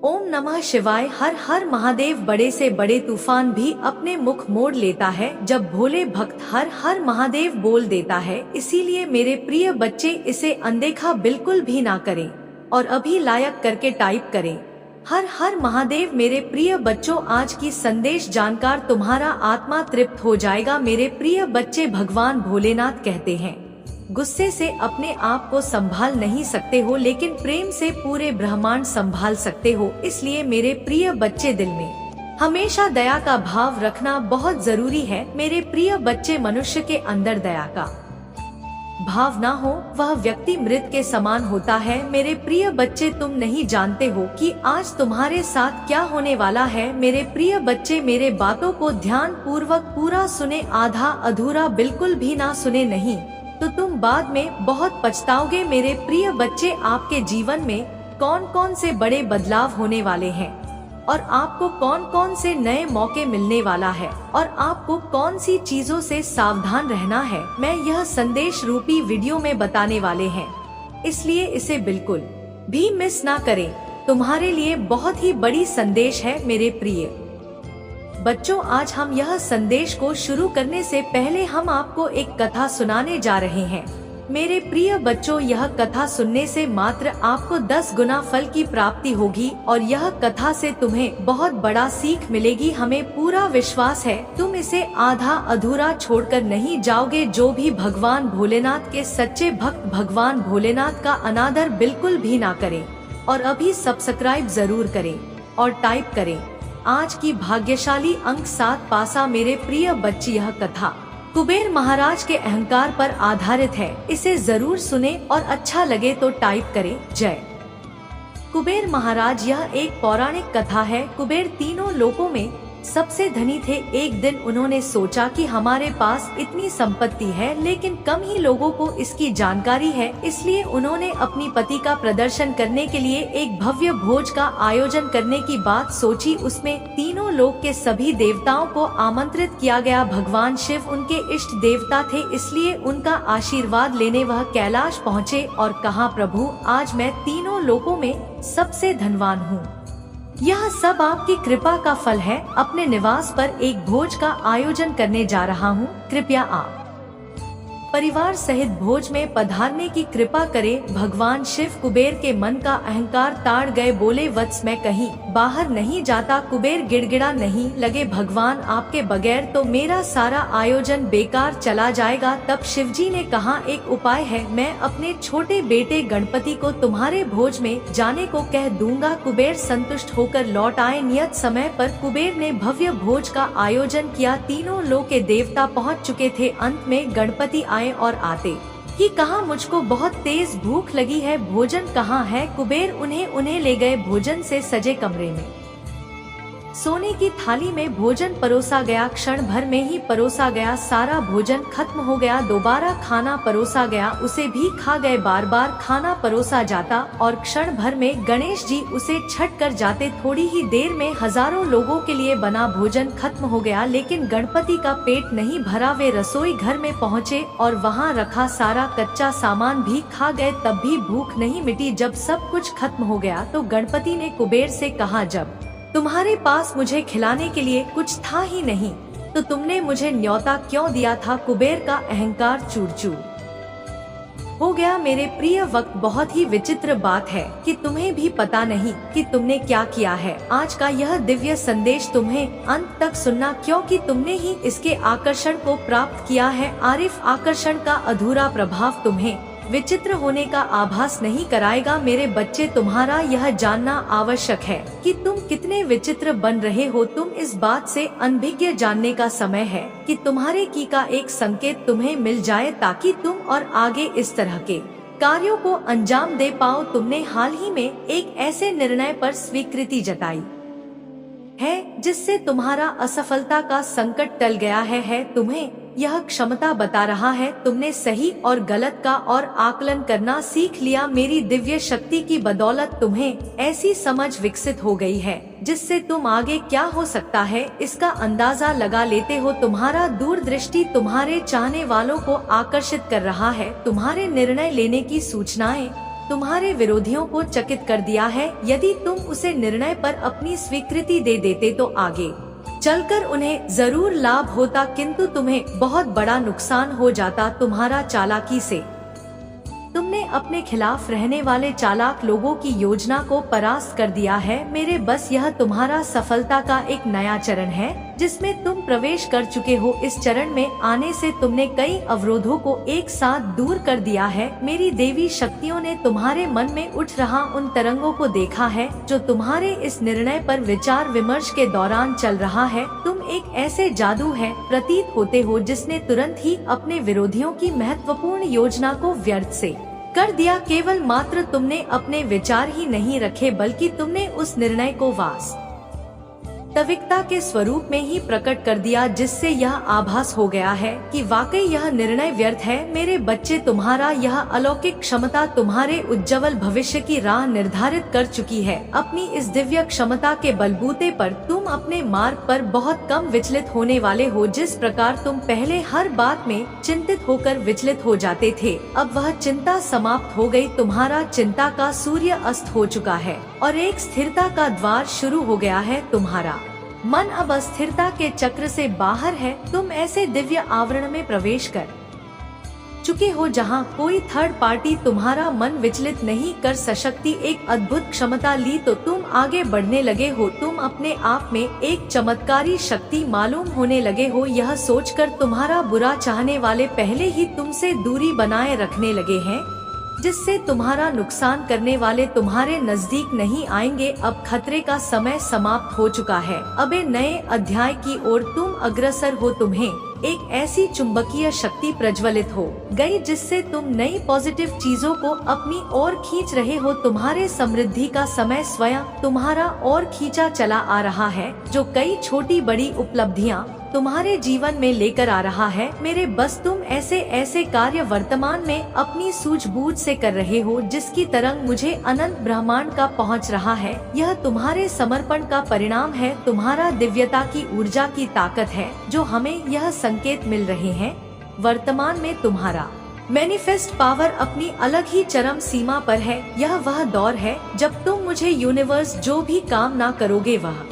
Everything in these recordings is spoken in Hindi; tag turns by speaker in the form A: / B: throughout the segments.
A: ओम नमः शिवाय। हर हर महादेव। बड़े से बड़े तूफान भी अपने मुख मोड़ लेता है जब भोले भक्त हर हर महादेव बोल देता है। इसीलिए मेरे प्रिय बच्चे इसे अनदेखा बिल्कुल भी ना करें और अभी लायक करके टाइप करें हर हर महादेव। मेरे प्रिय बच्चों, आज की संदेश जानकर तुम्हारा आत्मा तृप्त हो जाएगा। मेरे प्रिय बच्चे, भगवान भोलेनाथ कहते हैं, गुस्से से अपने आप को संभाल नहीं सकते हो, लेकिन प्रेम से पूरे ब्रह्मांड संभाल सकते हो। इसलिए मेरे प्रिय बच्चे, दिल में हमेशा दया का भाव रखना बहुत जरूरी है। मेरे प्रिय बच्चे, मनुष्य के अंदर दया का भाव ना हो वह व्यक्ति मृत के समान होता है। मेरे प्रिय बच्चे, तुम नहीं जानते हो कि आज तुम्हारे साथ क्या होने वाला है। मेरे प्रिय बच्चे, मेरे बातों को ध्यान पूर्वक पूरा सुने, आधा अधूरा बिल्कुल भी ना सुने नहीं तो तुम बाद में बहुत पछताओगे। मेरे प्रिय बच्चे, आपके जीवन में कौन कौन से बड़े बदलाव होने वाले हैं और आपको कौन कौन से नए मौके मिलने वाला है और आपको कौन सी चीजों से सावधान रहना है, मैं यह संदेश रूपी वीडियो में बताने वाले हैं। इसलिए इसे बिल्कुल भी मिस ना करें। तुम्हारे लिए बहुत ही बड़ी संदेश है। मेरे प्रिय बच्चों, आज हम यह संदेश को शुरू करने से पहले हम आपको एक कथा सुनाने जा रहे हैं। मेरे प्रिय बच्चों, यह कथा सुनने से मात्र आपको 10 गुना फल की प्राप्ति होगी और यह कथा से तुम्हें बहुत बड़ा सीख मिलेगी। हमें पूरा विश्वास है तुम इसे आधा अधूरा छोड़कर नहीं जाओगे। जो भी भगवान भोलेनाथ के सच्चे भक्त भगवान भोलेनाथ का अनादर बिल्कुल भी ना करें और अभी सब्सक्राइब जरूर करें और टाइप करें आज की भाग्यशाली अंक 7 पासा। मेरे प्रिय बच्चे, यह कथा कुबेर महाराज के अहंकार पर आधारित है। इसे जरूर सुने और अच्छा लगे तो टाइप करें जय कुबेर महाराज। यह एक पौराणिक कथा है। कुबेर तीनों लोकों में सबसे धनी थे। एक दिन उन्होंने सोचा कि हमारे पास इतनी संपत्ति है लेकिन कम ही लोगों को इसकी जानकारी है। इसलिए उन्होंने अपनी पति का प्रदर्शन करने के लिए एक भव्य भोज का आयोजन करने की बात सोची। उसमें तीनों लोक के सभी देवताओं को आमंत्रित किया गया। भगवान शिव उनके इष्ट देवता थे, इसलिए उनका आशीर्वाद लेने वह कैलाश पहुँचे और कहा, प्रभु, आज मैं तीनों लोकों में सबसे धनवान हूँ। यह सब आपकी कृपा का फल है। अपने निवास पर एक भोज का आयोजन करने जा रहा हूँ। कृपया आप परिवार सहित भोज में पधारने की कृपा करें। भगवान शिव कुबेर के मन का अहंकार ताड़ गए। बोले, वत्स, मैं कहीं बाहर नहीं जाता। कुबेर गिड़गिड़ा नहीं लगे, भगवान आपके बगैर तो मेरा सारा आयोजन बेकार चला जाएगा। तब शिवजी ने कहा, एक उपाय है, मैं अपने छोटे बेटे गणपति को तुम्हारे भोज में जाने को कह दूंगा। कुबेर संतुष्ट होकर लौट आए। नियत समय पर कुबेर ने भव्य भोज का आयोजन किया। तीनों लोक के देवता पहुँच चुके थे। अंत में गणपति और आते ही कहा, मुझको बहुत तेज भूख लगी है, भोजन कहाँ है। कुबेर उन्हें ले गए भोजन से सजे कमरे में। सोने की थाली में भोजन परोसा गया। क्षण भर में ही परोसा गया। सारा भोजन खत्म हो गया। दोबारा खाना परोसा गया, उसे भी खा गए। बार बार खाना परोसा जाता और क्षण भर में गणेश जी उसे छट कर जाते। थोड़ी ही देर में हजारों लोगों के लिए बना भोजन खत्म हो गया, लेकिन गणपति का पेट नहीं भरा। वे रसोई घर में पहुँचे और वहाँ रखा सारा कच्चा सामान भी खा गए, तब भी भूख नहीं मिटी। जब सब कुछ खत्म हो गया तो गणपति ने कुबेर से कहा, जब तुम्हारे पास मुझे खिलाने के लिए कुछ था ही नहीं तो तुमने मुझे न्योता क्यों दिया था। कुबेर का अहंकार चूर चूर हो गया। मेरे प्रिय वक्त, बहुत ही विचित्र बात है कि तुम्हें भी पता नहीं कि तुमने क्या किया है। आज का यह दिव्य संदेश तुम्हें अंत तक सुनना, क्योंकि तुमने ही इसके आकर्षण को प्राप्त किया है। आरिफ, आकर्षण का अधूरा प्रभाव तुम्हें विचित्र होने का आभास नहीं कराएगा। मेरे बच्चे, तुम्हारा यह जानना आवश्यक है कि तुम कितने विचित्र बन रहे हो। तुम इस बात से अनभिज्ञ जानने का समय है कि तुम्हारे की का एक संकेत तुम्हें मिल जाए ताकि तुम और आगे इस तरह के कार्यों को अंजाम दे पाओ। तुमने हाल ही में एक ऐसे निर्णय पर स्वीकृति जताई है जिससे तुम्हारा असफलता का संकट टल गया है। तुम्हें यह क्षमता बता रहा है तुमने सही और गलत का और आकलन करना सीख लिया। मेरी दिव्य शक्ति की बदौलत तुम्हें ऐसी समझ विकसित हो गई है जिससे तुम आगे क्या हो सकता है इसका अंदाजा लगा लेते हो। तुम्हारा दूरदृष्टि तुम्हारे चाहने वालों को आकर्षित कर रहा है। तुम्हारे निर्णय लेने की सूचनाएं तुम्हारे विरोधियों को चकित कर दिया है। यदि तुम उसे निर्णय पर अपनी स्वीकृति दे देते तो आगे चलकर उन्हें जरूर लाभ होता, किंतु तुम्हें बहुत बड़ा नुकसान हो जाता तुम्हारा चालाकी से। तुमने अपने खिलाफ रहने वाले चालाक लोगों की योजना को परास्त कर दिया है। मेरे बस यह तुम्हारा सफलता का एक नया चरण है जिसमें तुम प्रवेश कर चुके हो। इस चरण में आने से तुमने कई अवरोधों को एक साथ दूर कर दिया है। मेरी देवी शक्तियों ने तुम्हारे मन में उठ रहा उन तरंगों को देखा है जो तुम्हारे इस निर्णय पर विचार विमर्श के दौरान चल रहा है। तुम एक ऐसे जादू है प्रतीत होते हो जिसने तुरंत ही अपने विरोधियों की महत्वपूर्ण योजना को व्यर्थ से कर दिया। केवल मात्र तुमने अपने विचार ही नहीं रखे बल्कि तुमने उस निर्णय को वास्तविकता के स्वरूप में ही प्रकट कर दिया, जिससे यह आभास हो गया है कि वाकई यह निर्णय व्यर्थ है। मेरे बच्चे, तुम्हारा यह अलौकिक क्षमता तुम्हारे उज्जवल भविष्य की राह निर्धारित कर चुकी है। अपनी इस दिव्य क्षमता के बलबूते पर तुम अपने मार्ग पर बहुत कम विचलित होने वाले हो। जिस प्रकार तुम पहले हर बात में चिंतित होकर विचलित हो जाते थे, अब वह चिंता समाप्त हो गई। तुम्हारा चिंता का सूर्य अस्त हो चुका है और एक स्थिरता का द्वार शुरू हो गया है। तुम्हारा मन अब अस्थिरता के चक्र से बाहर है। तुम ऐसे दिव्य आवरण में प्रवेश कर चुके हो जहां कोई थर्ड पार्टी तुम्हारा मन विचलित नहीं कर सकती। एक अद्भुत क्षमता ली तो तुम आगे बढ़ने लगे हो। तुम अपने आप में एक चमत्कारी शक्ति मालूम होने लगे हो। यह सोचकर तुम्हारा बुरा चाहने वाले पहले ही तुमसे दूरी बनाए रखने लगे हैं, जिससे तुम्हारा नुकसान करने वाले तुम्हारे नजदीक नहीं आएंगे। अब खतरे का समय समाप्त हो चुका है। अब एक नए अध्याय की ओर तुम अग्रसर हो। तुम्हें एक ऐसी चुंबकीय शक्ति प्रज्वलित हो गई जिससे तुम नई पॉजिटिव चीजों को अपनी ओर खींच रहे हो। तुम्हारे समृद्धि का समय स्वयं तुम्हारा ओर खींचा चला आ रहा है, जो कई छोटी बड़ी उपलब्धियां तुम्हारे जीवन में लेकर आ रहा है। मेरे बस तुम ऐसे ऐसे कार्य वर्तमान में अपनी सूझबूझ से कर रहे हो जिसकी तरंग मुझे अनंत ब्रह्मांड का पहुंच रहा है। यह तुम्हारे समर्पण का परिणाम है, तुम्हारा दिव्यता की ऊर्जा की ताकत है जो हमें यह संकेत मिल रहे हैं। वर्तमान में तुम्हारा मैनिफेस्ट पावर अपनी अलग ही चरम सीमा पर है। यह वह दौर है जब तुम मुझे यूनिवर्स जो भी काम ना करोगे वह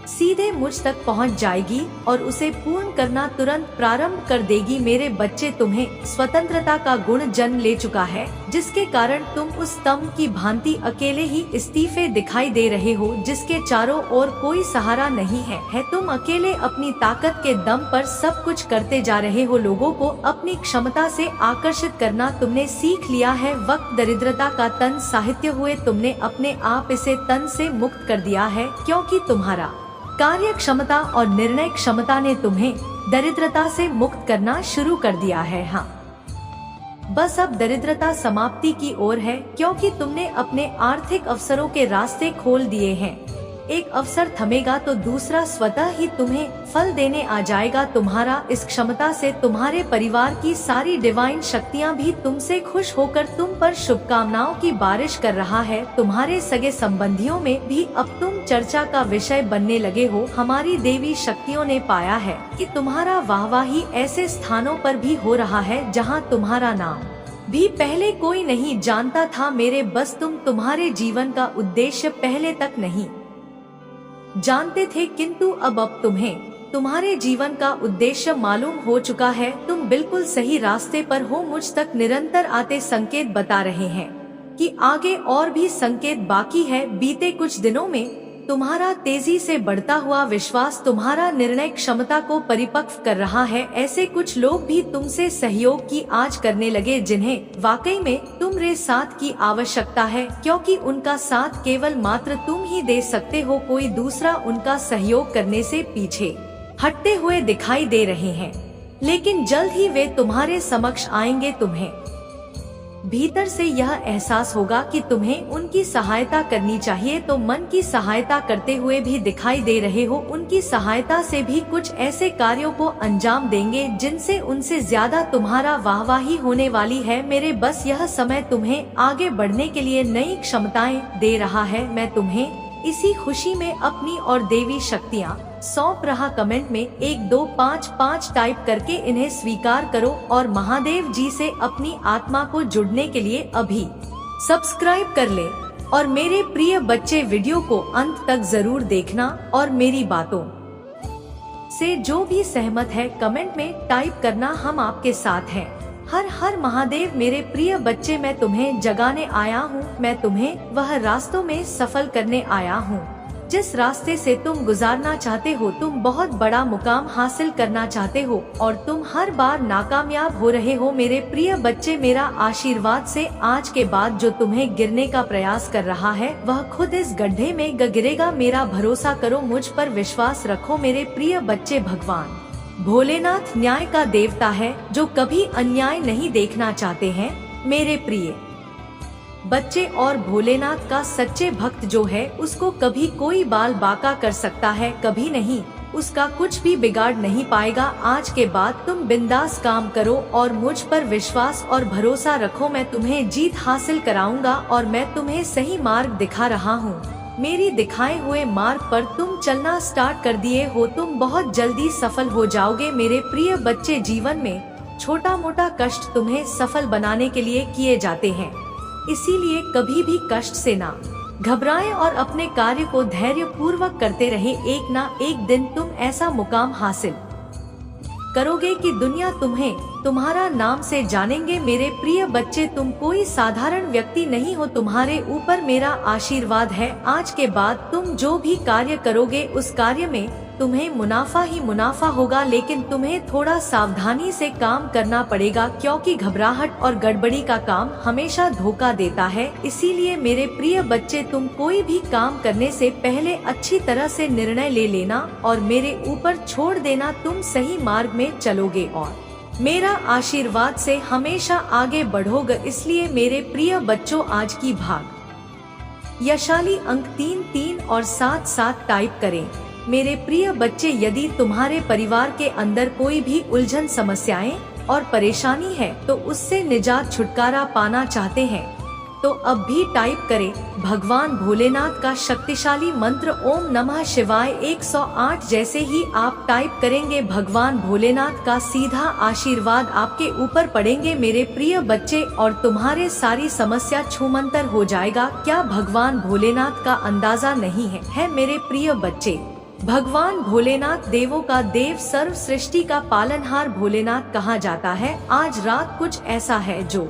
A: सीधे मुझ तक पहुंच जाएगी और उसे पूर्ण करना तुरंत प्रारंभ कर देगी। मेरे बच्चे, तुम्हें स्वतंत्रता का गुण जन्म ले चुका है, जिसके कारण तुम उस स्तंभ की भांति अकेले ही इस्तीफे दिखाई दे रहे हो जिसके चारों ओर कोई सहारा नहीं है। तुम अकेले अपनी ताकत के दम पर सब कुछ करते जा रहे हो। लोगों को अपनी क्षमता से आकर्षित करना तुमने सीख लिया है। वक्त दरिद्रता का तन साहित्य हुए तुमने अपने आप इसे तन से मुक्त कर दिया है, क्योंकि तुम्हारा कार्य क्षमता और निर्णय क्षमता ने तुम्हें दरिद्रता से मुक्त करना शुरू कर दिया है। हाँ, बस अब दरिद्रता समाप्ति की ओर है, क्योंकि तुमने अपने आर्थिक अवसरों के रास्ते खोल दिए हैं। एक अवसर थमेगा तो दूसरा स्वतः ही तुम्हें फल देने आ जाएगा। तुम्हारा इस क्षमता से तुम्हारे परिवार की सारी डिवाइन शक्तियां भी तुमसे खुश होकर तुम पर शुभकामनाओं की बारिश कर रहा है। तुम्हारे सगे संबंधियों में भी अब तुम चर्चा का विषय बनने लगे हो। हमारी देवी शक्तियों ने पाया है कि तुम्हारा वाहवाही ऐसे स्थानों पर भी हो रहा है जहां तुम्हारा नाम भी पहले कोई नहीं जानता था। मेरे बस तुम तुम्हारे जीवन का उद्देश्य पहले तक नहीं जानते थे, किंतु अब तुम्हें तुम्हारे जीवन का उद्देश्य मालूम हो चुका है। तुम बिल्कुल सही रास्ते पर हो। मुझ तक निरंतर आते संकेत बता रहे हैं कि आगे और भी संकेत बाकी है। बीते कुछ दिनों में तुम्हारा तेजी से बढ़ता हुआ विश्वास तुम्हारा निर्णय क्षमता को परिपक्व कर रहा है। ऐसे कुछ लोग भी तुमसे सहयोग की आस करने लगे जिन्हें वाकई में तुम्हारे साथ की आवश्यकता है, क्योंकि उनका साथ केवल मात्र तुम ही दे सकते हो। कोई दूसरा उनका सहयोग करने से पीछे हटते हुए दिखाई दे रहे हैं, लेकिन जल्द ही वे तुम्हारे समक्ष आएंगे। तुम्हें भीतर से यह एहसास होगा कि तुम्हें उनकी सहायता करनी चाहिए, तो मन की सहायता करते हुए भी दिखाई दे रहे हो। उनकी सहायता से भी कुछ ऐसे कार्यों को अंजाम देंगे जिनसे उनसे ज्यादा तुम्हारा वाहवाही होने वाली है। मेरे बस यह समय तुम्हें आगे बढ़ने के लिए नई क्षमताएं दे रहा है। मैं तुम्हें इसी खुशी में अपनी और देवी शक्तियाँ सौंप रहा। कमेंट में 1255 टाइप करके इन्हें स्वीकार करो और महादेव जी से अपनी आत्मा को जुड़ने के लिए अभी सब्सक्राइब कर ले। और मेरे प्रिय बच्चे वीडियो को अंत तक जरूर देखना और मेरी बातों से जो भी सहमत है कमेंट में टाइप करना, हम आपके साथ हैं। हर हर महादेव। मेरे प्रिय बच्चे, मैं तुम्हें जगाने आया हूँ, मैं तुम्हें वह रास्तों में सफल करने आया हूँ जिस रास्ते से तुम गुजारना चाहते हो। तुम बहुत बड़ा मुकाम हासिल करना चाहते हो और तुम हर बार नाकामयाब हो रहे हो। मेरे प्रिय बच्चे, मेरा आशीर्वाद से आज के बाद जो तुम्हें गिरने का प्रयास कर रहा है वह खुद इस गड्ढे में गिरेगा। मेरा भरोसा करो, मुझ पर विश्वास रखो। मेरे प्रिय बच्चे, भगवान भोलेनाथ न्याय का देवता है जो कभी अन्याय नहीं देखना चाहते हैं। मेरे प्रिय बच्चे, और भोलेनाथ का सच्चे भक्त जो है उसको कभी कोई बाल बांका कर सकता है, कभी नहीं, उसका कुछ भी बिगाड़ नहीं पाएगा। आज के बाद तुम बिंदास काम करो और मुझ पर विश्वास और भरोसा रखो। मैं तुम्हें जीत हासिल कराऊंगा और मैं तुम्हें सही मार्ग दिखा रहा हूँ। मेरी दिखाए हुए मार्ग पर तुम चलना स्टार्ट कर दिए हो, तुम बहुत जल्दी सफल हो जाओगे। मेरे प्रिय बच्चे, जीवन में छोटा मोटा कष्ट तुम्हें सफल बनाने के लिए किए जाते हैं, इसीलिए कभी भी कष्ट से ना घबराएं और अपने कार्य को धैर्य पूर्वक करते रहे। एक ना एक दिन तुम ऐसा मुकाम हासिल करोगे कि दुनिया तुम्हें तुम्हारा नाम से जानेंगे। मेरे प्रिय बच्चे, तुम कोई साधारण व्यक्ति नहीं हो, तुम्हारे ऊपर मेरा आशीर्वाद है। आज के बाद तुम जो भी कार्य करोगे उस कार्य में तुम्हें मुनाफा ही मुनाफा होगा, लेकिन तुम्हें थोड़ा सावधानी से काम करना पड़ेगा क्योंकि घबराहट और गड़बड़ी का काम हमेशा धोखा देता है। इसीलिए मेरे प्रिय बच्चे, तुम कोई भी काम करने से पहले अच्छी तरह से निर्णय ले लेना और मेरे ऊपर छोड़ देना, तुम सही मार्ग में चलोगे और मेरा आशीर्वाद से हमेशा आगे बढ़ोगे। इसलिए मेरे प्रिय बच्चों, आज की भाग यशाली अंक 3, 3 और 7, 7 टाइप करें। मेरे प्रिय बच्चे, यदि तुम्हारे परिवार के अंदर कोई भी उलझन, समस्याएं और परेशानी है तो उससे निजात छुटकारा पाना चाहते हैं तो अब भी टाइप करें भगवान भोलेनाथ का शक्तिशाली मंत्र ओम नमः शिवाय 108। जैसे ही आप टाइप करेंगे भगवान भोलेनाथ का सीधा आशीर्वाद आपके ऊपर पड़ेंगे मेरे प्रिय बच्चे, और तुम्हारे सारी समस्या छूमंतर हो जाएगा। क्या भगवान भोलेनाथ का अंदाजा नहीं है मेरे प्रिय बच्चे? भगवान भोलेनाथ देवों का देव, सर्व सृष्टि का पालनहार भोलेनाथ कहा जाता है। आज रात कुछ ऐसा है जो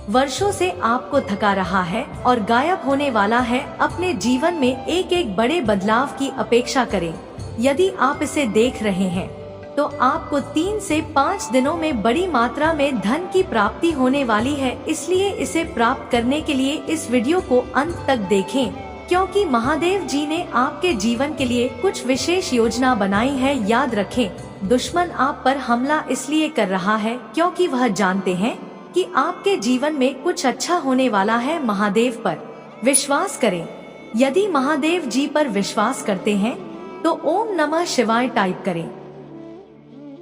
A: वर्षों से आपको थका रहा है और गायब होने वाला है। अपने जीवन में एक एक बड़े बदलाव की अपेक्षा करें। यदि आप इसे देख रहे हैं तो आपको 3 से 5 दिनों में बड़ी मात्रा में धन की प्राप्ति होने वाली है। इसलिए इसे प्राप्त करने के लिए इस वीडियो को अंत तक देखें, क्योंकि महादेव जी ने आपके जीवन के लिए कुछ विशेष योजना बनाई है। याद रखें, दुश्मन आप पर हमला इसलिए कर रहा है क्योंकि वह जानते हैं कि आपके जीवन में कुछ अच्छा होने वाला है। महादेव पर विश्वास करें। यदि महादेव जी पर विश्वास करते हैं तो ओम नमः शिवाय टाइप करें।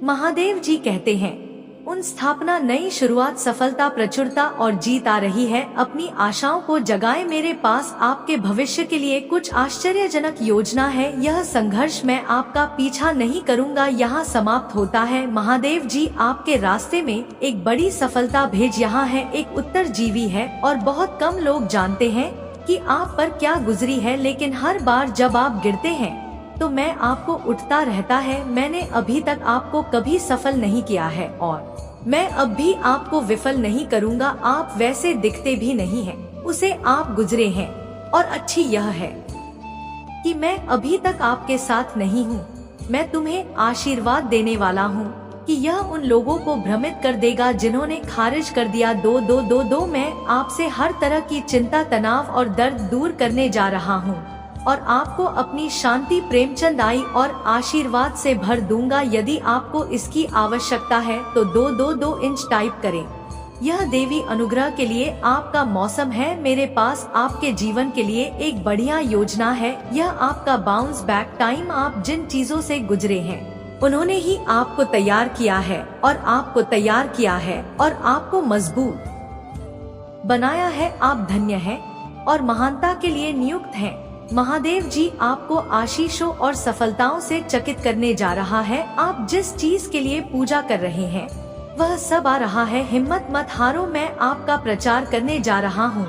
A: महादेव जी कहते हैं, उन स्थापना, नई शुरुआत, सफलता, प्रचुरता और जीत आ रही है। अपनी आशाओं को जगाए। मेरे पास आपके भविष्य के लिए कुछ आश्चर्यजनक योजना है। यह संघर्ष मैं आपका पीछा नहीं करूंगा यहाँ समाप्त होता है। महादेव जी आपके रास्ते में एक बड़ी सफलता भेज यहाँ है। एक उत्तरजीवी है और बहुत कम लोग जानते हैं कि आप पर क्या गुजरी है, लेकिन हर बार जब आप गिरते हैं तो मैं आपको उठता रहता है। मैंने अभी तक आपको कभी सफल नहीं किया है और मैं अब भी आपको विफल नहीं करूंगा। आप वैसे दिखते भी नहीं हैं, उसे आप गुजरे हैं, और अच्छी यह है कि मैं अभी तक आपके साथ नहीं हूँ। मैं तुम्हें आशीर्वाद देने वाला हूँ कि यह उन लोगों को भ्रमित कर देगा जिन्होंने खारिज कर दिया 2-2-2-2। मैं आपसे हर तरह की चिंता, तनाव और दर्द दूर करने जा रहा हूँ और आपको अपनी शांति, प्रेमचंद आई और आशीर्वाद से भर दूंगा। यदि आपको इसकी आवश्यकता है तो 2-2-2 इंच टाइप करें। यह देवी अनुग्रह के लिए आपका मौसम है। मेरे पास आपके जीवन के लिए एक बढ़िया योजना है। यह आपका बाउंस बैक टाइम। आप जिन चीजों से गुजरे हैं उन्होंने ही आपको तैयार किया है और आपको तैयार किया है और आपको मजबूत बनाया है। आप धन्य हैं और महानता के लिए नियुक्त हैं। महादेव जी आपको आशीषों और सफलताओं से चकित करने जा रहा है। आप जिस चीज के लिए पूजा कर रहे हैं वह सब आ रहा है। हिम्मत मत हारो, मैं आपका प्रचार करने जा रहा हूँ।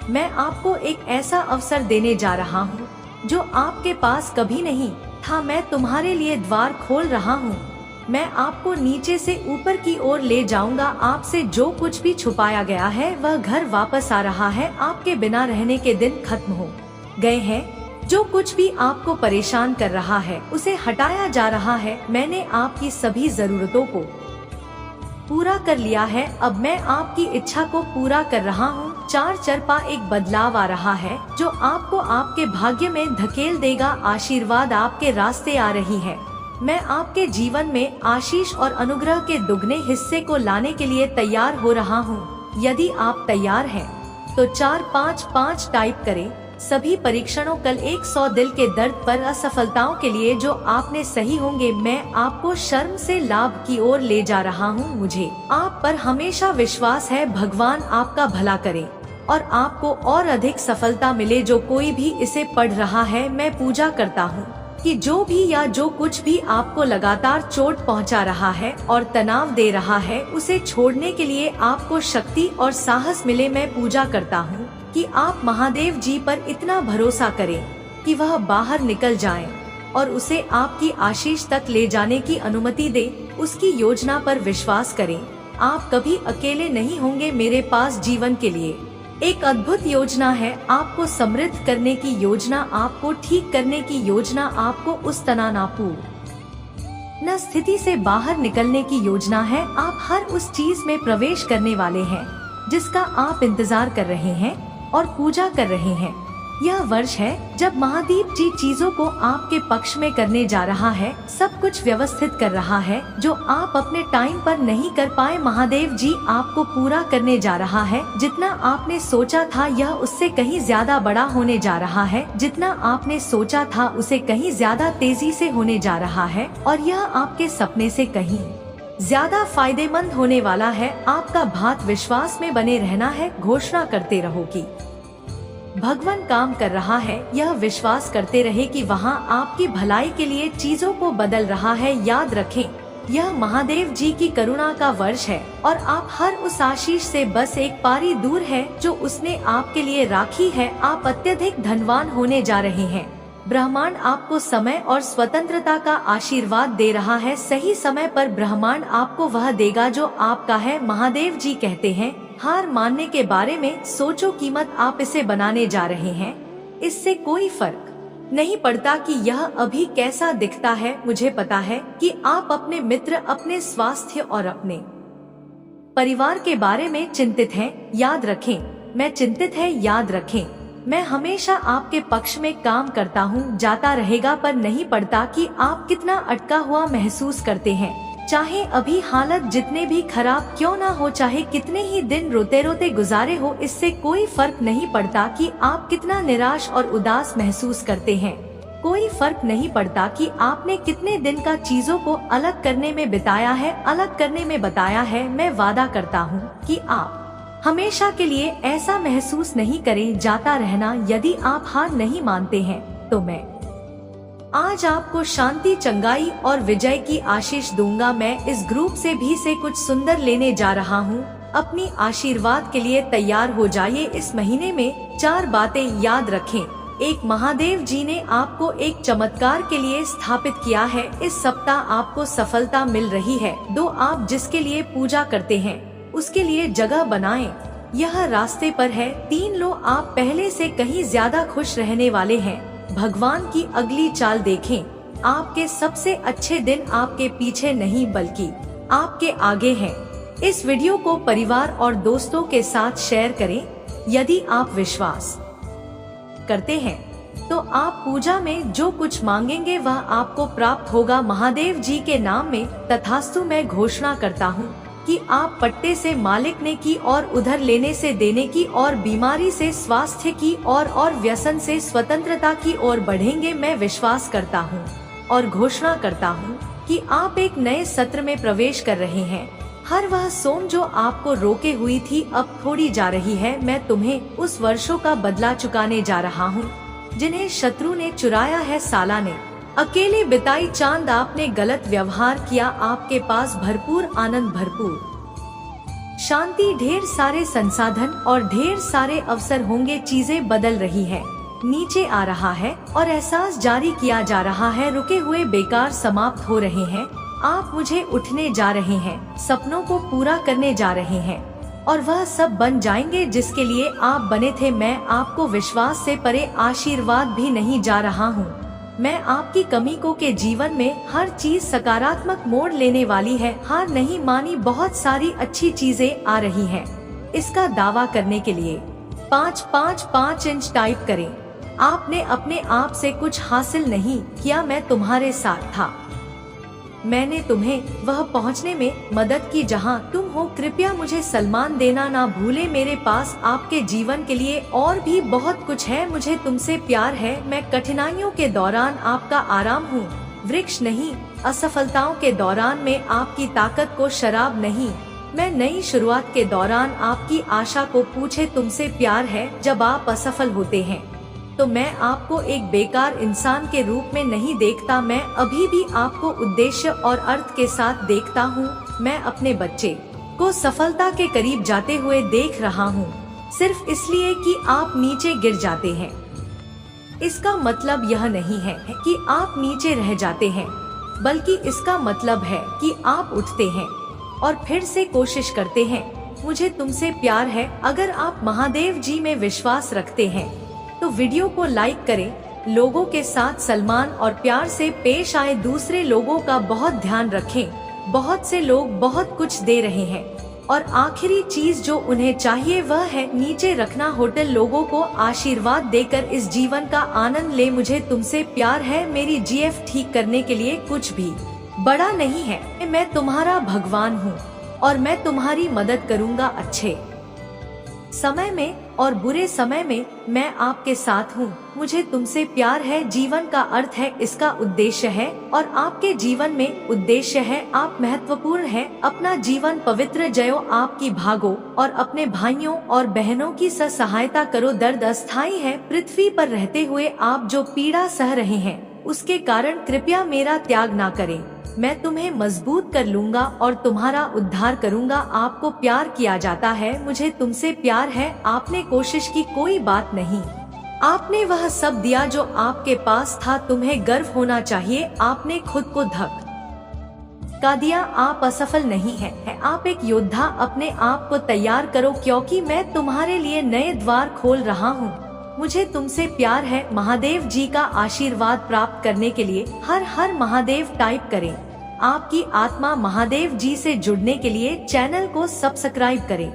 A: मैं आपको एक ऐसा अवसर देने जा रहा हूँ जो आपके पास कभी नहीं था। मैं तुम्हारे लिए द्वार खोल रहा हूँ। मैं आपको नीचे से ऊपर की ओर ले जाऊंगा। आपसे जो कुछ भी छुपाया गया है वह घर वापस आ रहा है। आपके बिना रहने के दिन खत्म हो गए हैं। जो कुछ भी आपको परेशान कर रहा है उसे हटाया जा रहा है। मैंने आपकी सभी जरूरतों को पूरा कर लिया है। अब मैं आपकी इच्छा को पूरा कर रहा हूँ। 4 चरपा एक बदलाव आ रहा है जो आपको आपके भाग्य में धकेल देगा। आशीर्वाद आपके रास्ते आ रही है। मैं आपके जीवन में आशीष और अनुग्रह के दुगने हिस्से को लाने के लिए तैयार हो रहा हूँ। यदि आप तैयार हैं तो 455 टाइप करें। सभी परीक्षणों कल 100 दिल के दर्द पर असफलताओं के लिए जो आपने सही होंगे। मैं आपको शर्म से लाभ की ओर ले जा रहा हूँ। मुझे आप पर हमेशा विश्वास है। भगवान आपका भला करे और आपको और अधिक सफलता मिले। जो कोई भी इसे पढ़ रहा है, मैं पूजा करता हूँ कि जो भी या जो कुछ भी आपको लगातार चोट पहुंचा रहा है और तनाव दे रहा है, उसे छोड़ने के लिए आपको शक्ति और साहस मिले। मैं पूजा करता हूँ कि आप महादेव जी पर इतना भरोसा करें कि वह बाहर निकल जाएं और उसे आपकी आशीष तक ले जाने की अनुमति दे। उसकी योजना पर विश्वास करें। आप कभी अकेले नहीं होंगे। मेरे पास जीवन के लिए एक अद्भुत योजना है। आपको समृद्ध करने की योजना, आपको ठीक करने की योजना, आपको उस तनावपूर्ण स्थिति से बाहर निकलने की योजना है। आप हर उस चीज में प्रवेश करने वाले हैं जिसका आप इंतजार कर रहे हैं और पूजा कर रहे हैं। यह वर्ष है जब महादेव जी चीजों को आपके पक्ष में करने जा रहा है। सब कुछ व्यवस्थित कर रहा है जो आप अपने टाइम पर नहीं कर पाए। महादेव जी आपको पूरा करने जा रहा है। जितना आपने सोचा था यह उससे कहीं ज्यादा बड़ा होने जा रहा है। जितना आपने सोचा था उसे कहीं ज्यादा तेजी से होने जा रहा है और यह आपके सपने से कहीं ज्यादा फायदेमंद होने वाला है। आपका भात विश्वास में बने रहना है। घोषणा करते रहो कि भगवान काम कर रहा है। यह विश्वास करते रहे कि वहाँ आपकी भलाई के लिए चीजों को बदल रहा है। याद रखें, यह महादेव जी की करुणा का वर्ष है और आप हर उस आशीष से बस एक पारी दूर है जो उसने आपके लिए राखी है। आप अत्यधिक धनवान होने जा रहे हैं। ब्रह्मांड आपको समय और स्वतंत्रता का आशीर्वाद दे रहा है। सही समय पर ब्रह्मांड आपको वह देगा जो आपका है। महादेव जी कहते हैं, हार मानने के बारे में सोचो। कीमत आप इसे बनाने जा रहे हैं। इससे कोई फर्क नहीं पड़ता कि यह अभी कैसा दिखता है। मुझे पता है कि आप अपने मित्र, अपने स्वास्थ्य और अपने परिवार के बारे में चिंतित हैं। याद रखें, मैं चिंतित है। याद रखें, मैं हमेशा आपके पक्ष में काम करता हूँ। जाता रहेगा पर नहीं पड़ता कि आप कितना अटका हुआ महसूस करते हैं। चाहे अभी हालत जितने भी खराब क्यों ना हो, चाहे कितने ही दिन रोते रोते गुजारे हो, इससे कोई फर्क नहीं पड़ता कि आप कितना निराश और उदास महसूस करते हैं। कोई फर्क नहीं पड़ता कि आपने कितने दिन का चीजों को अलग करने में बिताया है, अलग करने में बताया है। मैं वादा करता हूँ कि आप हमेशा के लिए ऐसा महसूस नहीं करें। जाता रहना। यदि आप हार नहीं मानते हैं तो मैं आज आपको शांति, चंगाई और विजय की आशीष दूंगा। मैं इस ग्रुप से भी से कुछ सुंदर लेने जा रहा हूँ। अपनी आशीर्वाद के लिए तैयार हो जाइए। इस महीने में 4 बातें याद रखें। 1, महादेव जी ने आपको एक चमत्कार के लिए स्थापित किया है। इस सप्ताह आपको सफलता मिल रही है। 2, आप जिसके लिए पूजा करते हैं उसके लिए जगह बनाएं। यह रास्ते पर है। 3, लो, आप पहले से कहीं ज्यादा खुश रहने वाले हैं। भगवान की अगली चाल देखें। आपके सबसे अच्छे दिन आपके पीछे नहीं बल्कि आपके आगे हैं। इस वीडियो को परिवार और दोस्तों के साथ शेयर करें। यदि आप विश्वास करते हैं तो आप पूजा में जो कुछ मांगेंगे वह आपको प्राप्त होगा। महादेव जी के नाम में तथास्तु। मैं घोषणा करता हूँ कि आप पट्टे से मालिक ने की और उधर लेने से देने की और बीमारी से स्वास्थ्य की और व्यसन से स्वतंत्रता की ओर बढ़ेंगे। मैं विश्वास करता हूँ और घोषणा करता हूँ कि आप एक नए सत्र में प्रवेश कर रहे हैं। हर वह सोम जो आपको रोके हुई थी अब थोड़ी जा रही है। मैं तुम्हें उस वर्षों का बदला चुकाने जा रहा हूँ जिन्हें शत्रु ने चुराया है। साला ने अकेले बिताई चांद, आपने गलत व्यवहार किया। आपके पास भरपूर आनंद, भरपूर शांति, ढेर सारे संसाधन और ढेर सारे अवसर होंगे। चीजें बदल रही है, नीचे आ रहा है और एहसास जारी किया जा रहा है। रुके हुए बेकार समाप्त हो रहे हैं। आप मुझे उठने जा रहे हैं, सपनों को पूरा करने जा रहे हैं और वह सब बन जाएंगे जिसके लिए आप बने थे। मैं आपको विश्वास से परे आशीर्वाद भी नहीं जा रहा हूँ। मैं आपकी कमी को के जीवन में हर चीज सकारात्मक मोड़ लेने वाली है। हार नहीं मानी, बहुत सारी अच्छी चीजें आ रही हैं। इसका दावा करने के लिए 5 इंच टाइप करें। आपने अपने आप से कुछ हासिल नहीं किया, मैं तुम्हारे साथ था। मैंने तुम्हें वह पहुंचने में मदद की जहां तुम हो। कृपया मुझे सम्मान देना ना भूले। मेरे पास आपके जीवन के लिए और भी बहुत कुछ है। मुझे तुमसे प्यार है। मैं कठिनाइयों के दौरान आपका आराम हूँ, वृक्ष नहीं। असफलताओं के दौरान मैं आपकी ताकत को शराब नहीं। मैं नई शुरुआत के दौरान आपकी आशा को पूछे तुमसे प्यार है। जब आप असफल होते हैं तो मैं आपको एक बेकार इंसान के रूप में नहीं देखता। मैं अभी भी आपको उद्देश्य और अर्थ के साथ देखता हूँ। मैं अपने बच्चे को सफलता के करीब जाते हुए देख रहा हूँ, सिर्फ इसलिए कि आप नीचे गिर जाते हैं। इसका मतलब यह नहीं है कि आप नीचे रह जाते हैं, बल्कि इसका मतलब है कि आप उठते हैं और फिर से कोशिश करते हैं। मुझे तुमसे प्यार है। अगर आप महादेव जी में विश्वास रखते हैं तो वीडियो को लाइक करें। लोगों के साथ सम्मान और प्यार से पेश आए। दूसरे लोगों का बहुत ध्यान रखें। बहुत से लोग बहुत कुछ दे रहे हैं और आखिरी चीज जो उन्हें चाहिए वह है नीचे रखना। होटल लोगों को आशीर्वाद देकर इस जीवन का आनंद ले। मुझे तुमसे प्यार है। मेरी जीएफ ठीक करने के लिए कुछ भी बड़ा नहीं है। मैं तुम्हारा भगवान हूँ और मैं तुम्हारी मदद करूँगा। अच्छे समय में और बुरे समय में मैं आपके साथ हूँ। मुझे तुमसे प्यार है। जीवन का अर्थ है, इसका उद्देश्य है और आपके जीवन में उद्देश्य है। आप महत्वपूर्ण हैं। अपना जीवन पवित्र जयो। आपकी भागो और अपने भाइयों और बहनों की सहायता करो। दर्द अस्थायी है। पृथ्वी पर रहते हुए आप जो पीड़ा सह रहे हैं उसके कारण कृपया मेरा त्याग ना करें। मैं तुम्हें मजबूत कर लूंगा और तुम्हारा उद्धार करूंगा। आपको प्यार किया जाता है। मुझे तुमसे प्यार है। आपने कोशिश की, कोई बात नहीं। आपने वह सब दिया जो आपके पास था। तुम्हें गर्व होना चाहिए। आपने खुद को धक्का दिया। आप असफल नहीं हैं। आप एक योद्धा। अपने आप को तैयार करो क्योंकि मैं तुम्हारे लिए नए द्वार खोल रहा हूँ। मुझे तुमसे प्यार है। महादेव जी का आशीर्वाद प्राप्त करने के लिए हर हर महादेव टाइप करें। आपकी आत्मा महादेव जी से जुड़ने के लिए चैनल को सब्सक्राइब करें।